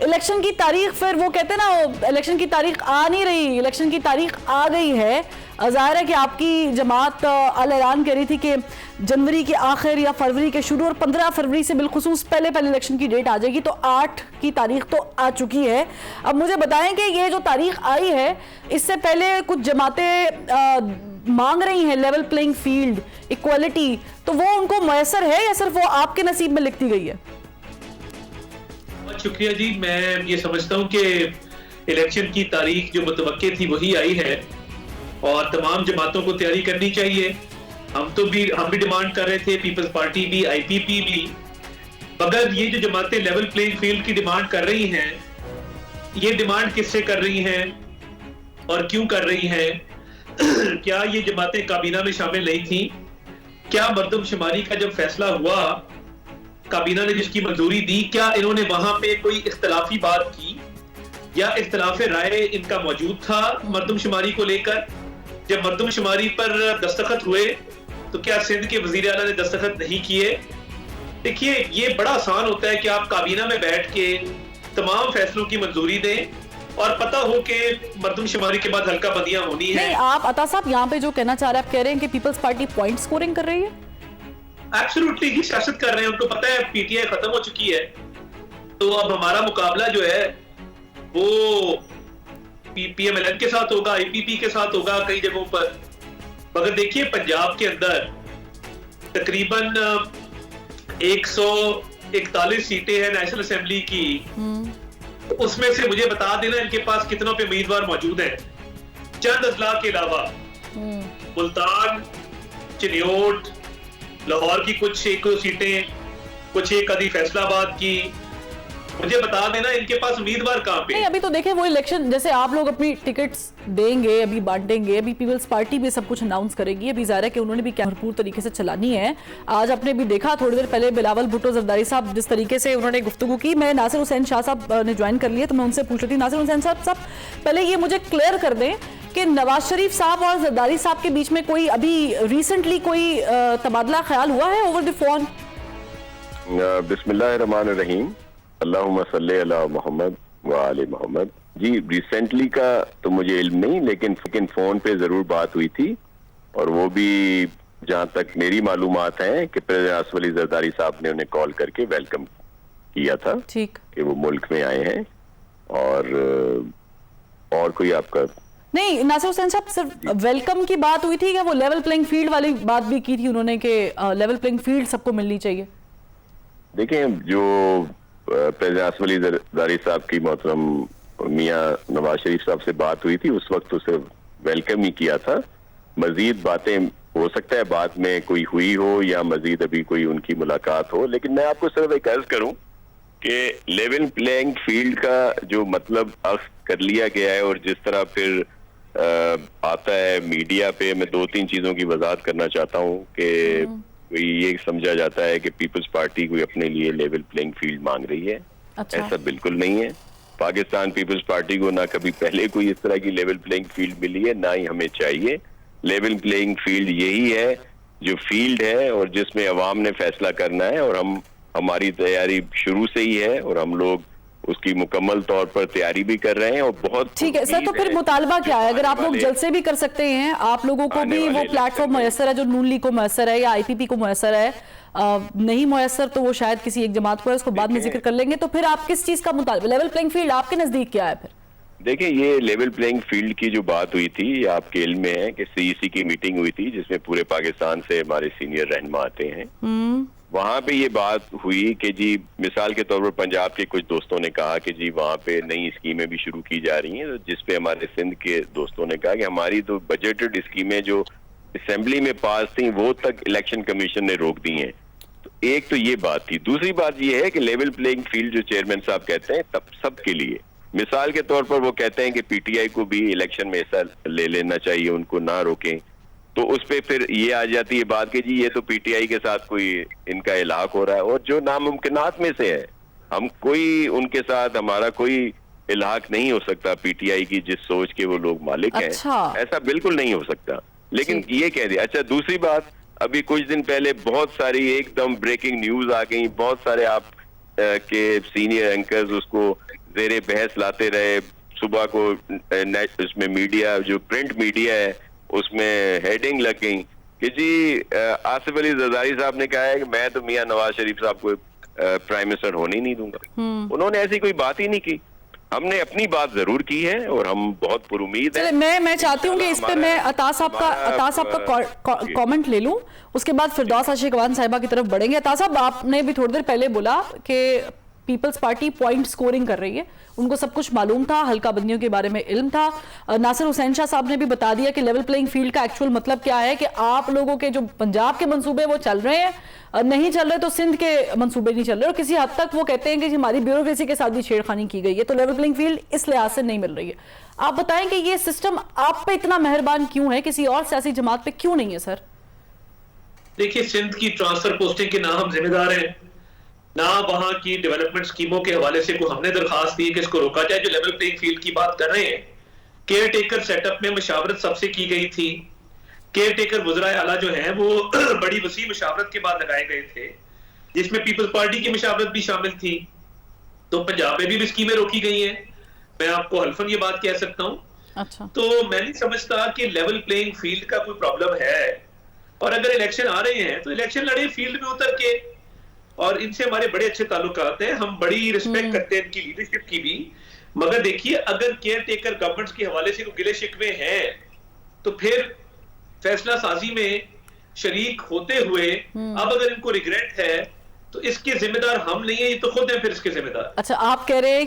Election की तारीख, फिर वो कहते हैं ना इलेक्शन की तारीख आ नहीं रही, इलेक्शन की तारीख आ गई है। ज़ाहिर है कि आपकी जमात अल ऐलान कह रही थी कि जनवरी के आखिर या फरवरी के शुरू और 15 फरवरी से बिलखुसूस पहले इलेक्शन की डेट आ जाएगी, तो 8 की तारीख तो आ चुकी है। अब मुझे बताएं कि ये जो तारीख आई है, इससे पहले कुछ जमातें मांग रही हैं लेवल प्लेइंग फील्ड, इक्वालिटी, तो वो उनको मैसर है या सिर्फ वो आपके नसीब में लिखती गई है? बहुत शुक्रिया जी। मैं ये समझता हूँ कि इलेक्शन की तारीख जो मुतवक्के थी वही आई है और तमाम जमातों को तैयारी करनी चाहिए। हम भी डिमांड कर रहे थे, पीपल्स पार्टी भी, आईपीपी भी, मगर ये जो जमातें लेवल प्लेइंग फील्ड की डिमांड कर रही हैं, ये डिमांड किससे कर रही हैं और क्यों कर रही हैं? क्या ये जमातें काबीना में शामिल नहीं थी? क्या मर्दमशुमारी का जब फैसला हुआ, काबीना ने जिसकी मंजूरी दी, क्या इन्होंने वहां पे कोई इख्तलाफी बात की या इख्तलाफ राय इनका मौजूद था मर्दमशुमारी को लेकर? जब मर्दमशुमारी पर दस्तखत हुए तो क्या सिंध के वजीर आला ने दस्तखत नहीं किए? देखिए, ये बड़ा आसान होता है कि आप काबीना में बैठ के तमाम फैसलों की मंजूरी दें और पता हो कि मर्दमशुमारी के बाद हल्का बंदियां होनी है। नहीं, आप अता साहब यहाँ पे जो कहना चाह रहे हैं, आप कह रहे हैं कि पीपल्स पार्टी पॉइंट स्कोरिंग कर रही है? एब्सोल्युटली ही सियासत कर रहे हैं, उनको पता है पीटीआई खत्म हो चुकी है, तो अब हमारा मुकाबला जो है वो पीएमएलएन के साथ होगा, आईपीपी के साथ होगा कई जगहों पर। मगर देखिए, पंजाब के अंदर तकरीबन 141 सीटें हैं नेशनल असेंबली की, तो उसमें से मुझे बता देना इनके पास कितनों पे उम्मीदवार मौजूद हैं। चंद अजला के अलावा मुल्तान, चिन्योट, लाहौर की कुछ एक सीटें, कुछ एक आधी फैसलाबाद की, मुझे बता देना इनके पास उम्मीदवार कहां पे? नहीं, अभी तो देखें वो इलेक्शन, जैसे आप लोग अपनी टिकट्स देंगे, अभी बांटेंगे, अभी पीपल्स पार्टी भी सब कुछ अनाउंस करेगी। अभी ज़ाहिर है कि उन्होंने भी क्या भरपूर तरीके से चलानी है। आज आपने भी देखा थोड़ी देर पहले बिलावल भुट्टो जरदारी साहब जिस तरीके से उन्होंने गुफ्तगू की। मैं नासिर हुसैन शाह साहब ने ज्वाइन कर लिया, तो मैं उनसे पूछ रही थी, नासिर हुसैन साहब पहले ये मुझे क्लियर कर दें कि नवाज शरीफ साहब और जरदारी साहब के बीच में कोई अभी रिसेंटली कोई तबादला ख्याल हुआ है ओवर द फोन? बिस्मिल्लाहिर्रहमानिर्रहीम, अल्लाहुम्मा सल्ली अला मोहम्मद व आले मोहम्मद। जी, रिसेंटली का तो मुझे इल्म नहीं, लेकिन फोन पे जरूर बात हुई थी और वो भी जहां तक मेरी मालूमात हैं कि प्रेसिडेंट आसिफ अली जरदारी साहब ने उन्हें कॉल करके वेलकम किया था, ठीक, कि वो मुल्क में आए हैं। और कोई आपका नहीं, नासिर हुसैन साहब सिर्फ वेलकम की बात हुई थी या वो लेवल प्लेइंग फील्ड वाली बात भी की थी उन्होंने कि लेवल प्लेइंग फील्ड सबको मिलनी चाहिए? देखें, जो प्रेसिडेंट आसिफ अली जरदारी साहब की मोहतरम मियां नवाज शरीफ साहब से बात हुई थी, उस वक्त उसे वेलकम ही किया था। मजीद बातें हो सकता है बाद में कोई हुई हो या मजीद अभी कोई उनकी मुलाकात हो, लेकिन मैं आपको सिर्फ एक अर्ज करूं कि लेवल प्लेइंग फील्ड का जो मतलब अक्स कर लिया गया है और जिस तरह फिर आता है मीडिया पे, मैं 2-3 चीजों की वजाहत करना चाहता हूं कि ये समझा जाता है कि पीपल्स पार्टी कोई अपने लिए लेवल प्लेइंग फील्ड मांग रही है। अच्छा। ऐसा बिल्कुल नहीं है। पाकिस्तान पीपल्स पार्टी को ना कभी पहले कोई इस तरह की लेवल प्लेइंग फील्ड मिली है, ना ही हमें चाहिए। लेवल प्लेइंग फील्ड यही है जो फील्ड है और जिसमें अवाम ने फैसला करना है, और हमारी तैयारी शुरू से ही है और हम लोग उसकी मुकम्मल तौर पर तैयारी भी कर रहे हैं। और बहुत ठीक है सर, तो फिर मुतालबा क्या है? अगर आप लोग जल्द से भी कर सकते हैं, आप लोगों को भी वो प्लेटफॉर्म मैसर है जो नून लीग को मैसर है या आईपीपी को मैसर है, नहीं मैसर तो वो शायद किसी एक जमात को है, उसको बाद में जिक्र कर लेंगे। तो फिर आप किस चीज का मुतालबा, लेवल प्लेइंग फील्ड आपके नजदीक क्या है फिर? देखिए, ये लेवल प्लेइंग फील्ड की जो बात हुई थी, आपके इल्म में है कि सीईसी की मीटिंग हुई थी जिसमें पूरे पाकिस्तान से हमारे सीनियर रहनुमा आते हैं। वहां पे ये बात हुई कि जी, मिसाल के तौर पर पंजाब के कुछ दोस्तों ने कहा कि जी वहां पे नई स्कीमें भी शुरू की जा रही हैं, जिस पे हमारे सिंध के दोस्तों ने कहा कि हमारी तो बजटेड स्कीमें जो असेंबली में पास थी वो तक इलेक्शन कमीशन ने रोक दी हैं। तो एक तो ये बात थी। दूसरी बात ये है कि लेवल प्लेइंग फील्ड जो चेयरमैन साहब कहते हैं तब सबके लिए, मिसाल के तौर पर वो कहते हैं कि पीटीआई को भी इलेक्शन में हिस्सा ले लेना चाहिए, उनको ना रोकें, तो उस पे फिर ये आ जाती है बात कि जी ये तो पीटीआई के साथ कोई इनका इलाक हो रहा है, और जो नामुमकिनात में से है, हम कोई उनके साथ हमारा कोई इलाक नहीं हो सकता पीटीआई की जिस सोच के वो लोग मालिक हैं। ऐसा बिल्कुल नहीं हो सकता। लेकिन ये कह दिया। अच्छा, दूसरी बात, अभी कुछ दिन पहले बहुत सारी एकदम ब्रेकिंग न्यूज आ गई, बहुत सारे आप के सीनियर एंकर्स उसको जेरे बहस लाते रहे। सुबह को उसमें मीडिया, जो प्रिंट मीडिया है, उसमें हेडिंग लग गई कि जी आसिफ अली जरदारी साहब ने कहा है कि मैं तो मियां नवाज शरीफ साहब को प्राइम मिनिस्टर होने ही नहीं दूंगा। उन्होंने ऐसी कोई बात ही नहीं की। हमने अपनी बात जरूर की है और हम बहुत पुरुमीद हैं। मैं चाहती हूँ कि इस पे मैं अता साहब का कमेंट ले लूं, उसके बाद फिरदौस आशिकवान साहिबा की तरफ बढ़ेंगे। अता साहब, आपने भी थोड़ी देर पहले बोला कि पीपल्स पार्टी पॉइंट स्कोरिंग कर रही है, उनको सब कुछ मालूम था, हल्का बंदियों के बारे में इल्म था। नासिर हुसैन शाह साहब ने भी बता दिया कि लेवल प्लेइंग फील्ड का एक्चुअल मतलब क्या है, कि आप लोगों के जो पंजाब के मंसूबे वो चल रहे हैं, नहीं चल रहे तो सिंध के मंसूबे नहीं चल रहे, और किसी हद तक वो कहते हैं कि हमारी ब्यूरोक्रेसी के साथ भी छेड़खानी की गई है, तो लेवल प्लेइंग फील्ड इस लिहाज से नहीं मिल रही है। आप बताएं कि ये सिस्टम आप पे इतना मेहरबान क्यों है, किसी और सियासी जमात पे क्यों नहीं है सर? देखिए, सिंध की ट्रांसफर पोस्टिंग के ना हम जिम्मेदार हैं, ना वहां की डेवलपमेंट स्कीमों के हवाले से कोई हमने दरखास्त दी कि इसको रोका जाए। जो लेवल प्लेइंग फील्ड की बात कर रहे हैं, केयर टेकर सेटअप में मशावरत सबसे की गई थी। केयर टेकर वज़राए आला जो हैं वो बड़ी वसी मशावरत के बाद लगाए गए थे, जिसमें पीपल्स पार्टी की मशावरत भी शामिल थी। तो पंजाब में भी स्कीमें रोकी गई हैं, मैं आपको हल्फन ये बात कह सकता हूँ। अच्छा। तो मैं नहीं समझता कि लेवल प्लेइंग फील्ड का कोई प्रॉब्लम है, और अगर इलेक्शन आ रहे हैं तो इलेक्शन लड़े फील्ड में उतर के, और इनसे हमारे बड़े अच्छे ताल्लुकात हैं, हम बड़ी रिस्पेक्ट करते हैं इनकी लीडरशिप की भी। मगर देखिए, अगर केयर टेकर गवर्नमेंट के हवाले से कोई गिले शिकवे हैं तो फिर फैसला साजी में शरीक होते हुए अब अगर इनको रिग्रेट है तो इसके जिम्मेदार हम नहीं है, ये तो खुद है फिर इसके जिम्मेदार। अच्छा, आप कह रहे हैं